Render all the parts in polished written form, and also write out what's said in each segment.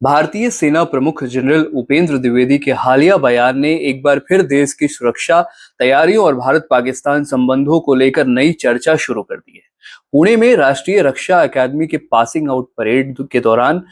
भारतीय सेना प्रमुख जनरल उपेंद्र द्विवेदी के हालिया बयान ने एक बार फिर देश की सुरक्षा तैयारियों और भारत पाकिस्तान संबंधों को लेकर नई चर्चा शुरू कर दी है। पुणे में राष्ट्रीय रक्षा अकादमी के पासिंग आउट परेड के दौरान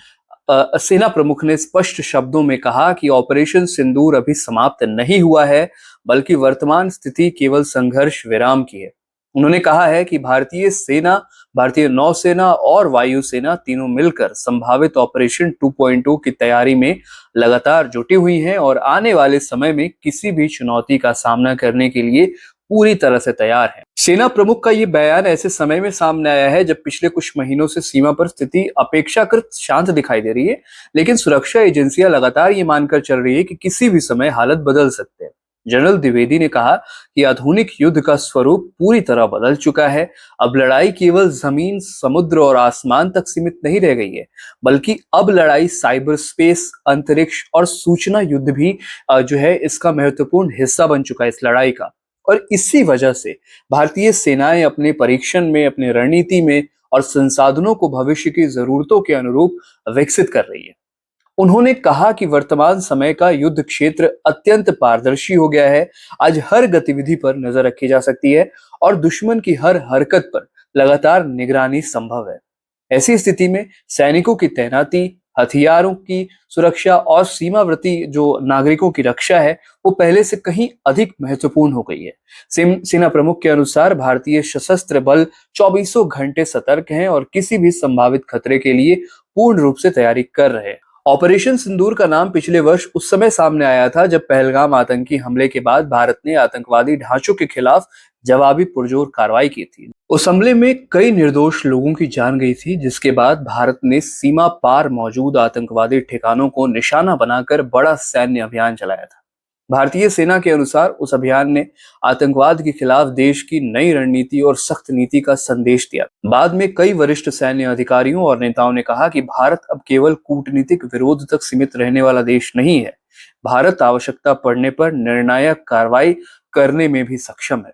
सेना प्रमुख ने स्पष्ट शब्दों में कहा कि ऑपरेशन सिंदूर अभी समाप्त नहीं हुआ है, बल्कि वर्तमान स्थिति केवल संघर्ष विराम की है। उन्होंने कहा है कि भारतीय सेना, भारतीय नौसेना और वायुसेना तीनों मिलकर संभावित ऑपरेशन 2.0 की तैयारी में लगातार जुटी हुई हैं और आने वाले समय में किसी भी चुनौती का सामना करने के लिए पूरी तरह से तैयार है। सेना प्रमुख का ये बयान ऐसे समय में सामने आया है जब पिछले कुछ महीनों से सीमा पर स्थिति अपेक्षाकृत शांत दिखाई दे रही है, लेकिन सुरक्षा एजेंसियां लगातार ये मानकर चल रही है कि किसी भी समय हालत बदल सकते हैं। जनरल द्विवेदी ने कहा कि आधुनिक युद्ध का स्वरूप पूरी तरह बदल चुका है। अब लड़ाई केवल जमीन, समुद्र और आसमान तक सीमित नहीं रह गई है, बल्कि अब लड़ाई साइबर स्पेस, अंतरिक्ष और सूचना युद्ध भी जो है इसका महत्वपूर्ण हिस्सा बन चुका है इस लड़ाई का। और इसी वजह से भारतीय सेनाएं अपने परीक्षण में, अपने रणनीति में और संसाधनों को भविष्य की जरूरतों के अनुरूप विकसित कर रही है। उन्होंने कहा कि वर्तमान समय का युद्ध क्षेत्र अत्यंत पारदर्शी हो गया है। आज हर गतिविधि पर नजर रखी जा सकती है और दुश्मन की हर हरकत पर लगातार निगरानी संभव है। ऐसी स्थिति में सैनिकों की तैनाती, हथियारों की सुरक्षा और सीमावर्ती जो नागरिकों की रक्षा है, वो पहले से कहीं अधिक महत्वपूर्ण हो गई है। सेना प्रमुख के अनुसार भारतीय सशस्त्र बल चौबीसों घंटे सतर्क हैं और किसी भी संभावित खतरे के लिए पूर्ण रूप से तैयारी कर रहे हैं। ऑपरेशन सिंदूर का नाम पिछले वर्ष उस समय सामने आया था जब पहलगाम आतंकी हमले के बाद भारत ने आतंकवादी ढांचों के खिलाफ जवाबी पुरजोर कार्रवाई की थी। उस हमले में कई निर्दोष लोगों की जान गई थी, जिसके बाद भारत ने सीमा पार मौजूद आतंकवादी ठिकानों को निशाना बनाकर बड़ा सैन्य अभियान चलाया था। भारतीय सेना के अनुसार उस अभियान ने आतंकवाद के खिलाफ देश की नई रणनीति और सख्त नीति का संदेश दिया। बाद में कई वरिष्ठ सैन्य अधिकारियों और नेताओं ने कहा कि भारत अब केवल कूटनीतिक विरोध तक सीमित रहने वाला देश नहीं है। भारत आवश्यकता पड़ने पर निर्णायक कार्रवाई करने में भी सक्षम है।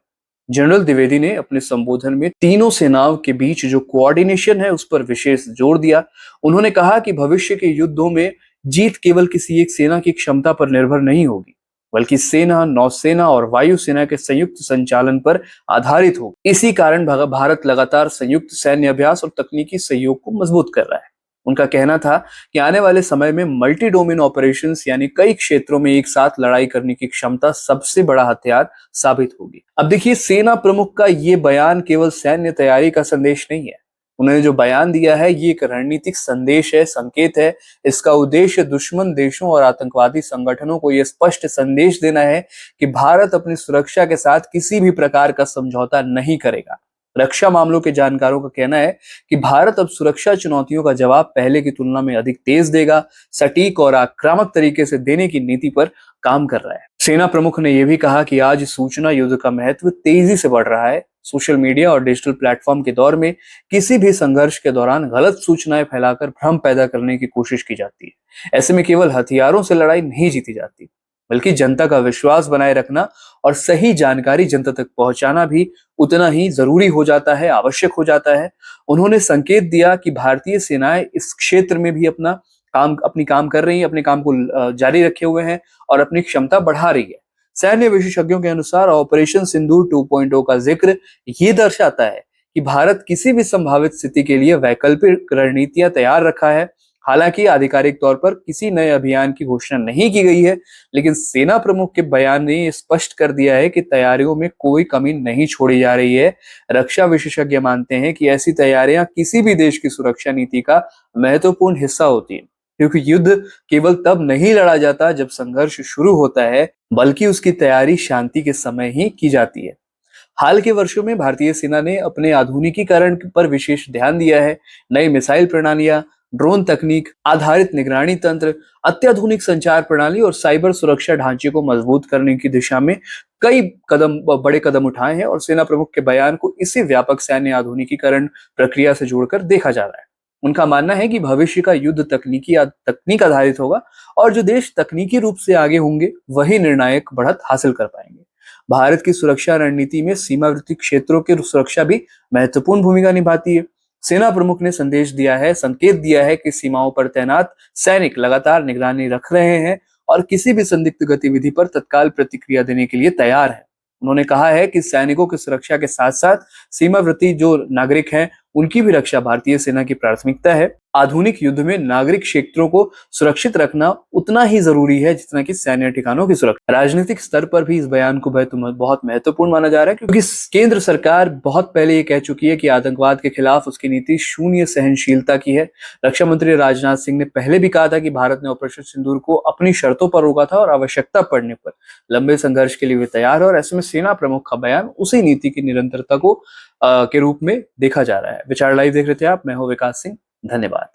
जनरल द्विवेदी ने अपने संबोधन में तीनों सेनाओं के बीच जो कोऑर्डिनेशन है उस पर विशेष जोर दिया। उन्होंने कहा कि भविष्य के युद्धों में जीत केवल किसी एक सेना की क्षमता पर निर्भर नहीं होगी, बल्कि सेना, नौसेना और वायुसेना के संयुक्त संचालन पर आधारित हो। इसी कारण भारत लगातार संयुक्त सैन्य अभ्यास और तकनीकी सहयोग को मजबूत कर रहा है। उनका कहना था कि आने वाले समय में मल्टी डोमेन ऑपरेशंस, यानी कई क्षेत्रों में एक साथ लड़ाई करने की क्षमता सबसे बड़ा हथियार साबित होगी। अब देखिए, सेना प्रमुख का ये बयान केवल सैन्य तैयारी का संदेश नहीं है। उन्होंने जो बयान दिया है ये एक रणनीतिक संदेश है, संकेत है। इसका उद्देश्य दुश्मन देशों और आतंकवादी संगठनों को यह स्पष्ट संदेश देना है कि भारत अपनी सुरक्षा के साथ किसी भी प्रकार का समझौता नहीं करेगा। रक्षा मामलों के जानकारों का कहना है कि भारत अब सुरक्षा चुनौतियों का जवाब पहले की तुलना में अधिक तेज देगा, सटीक और आक्रामक तरीके से देने की नीति पर काम कर रहा है। सेना प्रमुख ने यह भी कहा कि आज सूचना युद्ध का महत्व तेजी से बढ़ रहा है। सोशल मीडिया और डिजिटल प्लेटफॉर्म के दौर में किसी भी संघर्ष के दौरान गलत सूचनाएं फैलाकर भ्रम पैदा करने की कोशिश की जाती है। ऐसे में केवल हथियारों से लड़ाई नहीं जीती जाती, बल्कि जनता का विश्वास बनाए रखना और सही जानकारी जनता तक पहुंचाना भी उतना ही जरूरी हो जाता है, आवश्यक हो जाता है। उन्होंने संकेत दिया कि भारतीय सेनाएं इस क्षेत्र में भी अपनी काम कर रही है, अपने काम को जारी रखे हुए हैं और अपनी क्षमता बढ़ा रही है। सैन्य विशेषज्ञों के अनुसार ऑपरेशन सिंदूर 2.0 का जिक्र ये दर्शाता है कि भारत किसी भी संभावित स्थिति के लिए वैकल्पिक रणनीतियां तैयार रखा है। हालांकि आधिकारिक तौर पर किसी नए अभियान की घोषणा नहीं की गई है, लेकिन सेना प्रमुख के बयान ने स्पष्ट कर दिया है कि तैयारियों में कोई कमी नहीं छोड़ी जा रही है। रक्षा विशेषज्ञ मानते हैं कि ऐसी तैयारियां किसी भी देश की सुरक्षा नीति का महत्वपूर्ण हिस्सा होती है, क्योंकि युद्ध केवल तब नहीं लड़ा जाता जब संघर्ष शुरू होता है, बल्कि उसकी तैयारी शांति के समय ही की जाती है। हाल के वर्षों में भारतीय सेना ने अपने आधुनिकीकरण पर विशेष ध्यान दिया है। नई मिसाइल प्रणालियां, ड्रोन तकनीक आधारित निगरानी तंत्र, अत्याधुनिक संचार प्रणाली और साइबर सुरक्षा ढांचे को मजबूत करने की दिशा में कई बड़े कदम उठाए हैं और सेना प्रमुख के बयान को इसी व्यापक सैन्य आधुनिकीकरण प्रक्रिया से जोड़कर देखा जा रहा है। उनका मानना है कि भविष्य का युद्ध तकनीक आधारित होगा और जो देश तकनीकी रूप से आगे होंगे वही निर्णायक बढ़त हासिल कर पाएंगे। भारत की सुरक्षा रणनीति में सीमावर्ती क्षेत्रों की सुरक्षा भी महत्वपूर्ण भूमिका निभाती है। सेना प्रमुख ने संदेश दिया है, संकेत दिया है कि सीमाओं पर तैनात सैनिक लगातार निगरानी रख रहे हैं और किसी भी संदिग्ध गतिविधि पर तत्काल प्रतिक्रिया देने के लिए तैयार है। उन्होंने कहा है कि सैनिकों की सुरक्षा के साथ साथ सीमावर्ती जो नागरिक हैं उनकी भी रक्षा भारतीय सेना की प्राथमिकता है। आधुनिक युद्ध में नागरिक क्षेत्रों को सुरक्षित रखना उतना ही जरूरी है जितना कि सैन्य ठिकानों की सुरक्षा। राजनीतिक स्तर पर भी इस बयान को बहुत महत्वपूर्ण माना जा रहा है, क्योंकि केंद्र सरकार बहुत पहले ये कह चुकी है कि आतंकवाद के खिलाफ उसकी नीति शून्य सहनशीलता की है। रक्षा मंत्री राजनाथ सिंह ने पहले भी कहा था कि भारत ने ऑपरेशन सिंदूर को अपनी शर्तों पर रोका था और आवश्यकता पड़ने पर लंबे संघर्ष के लिए वे तैयार है, और ऐसे में सेना प्रमुख का बयान उसी नीति की निरंतरता को के रूप में देखा जा रहा है। विचार लाइव देख रहे थे आप, मैं हूं विकास सिंह। धन्यवाद।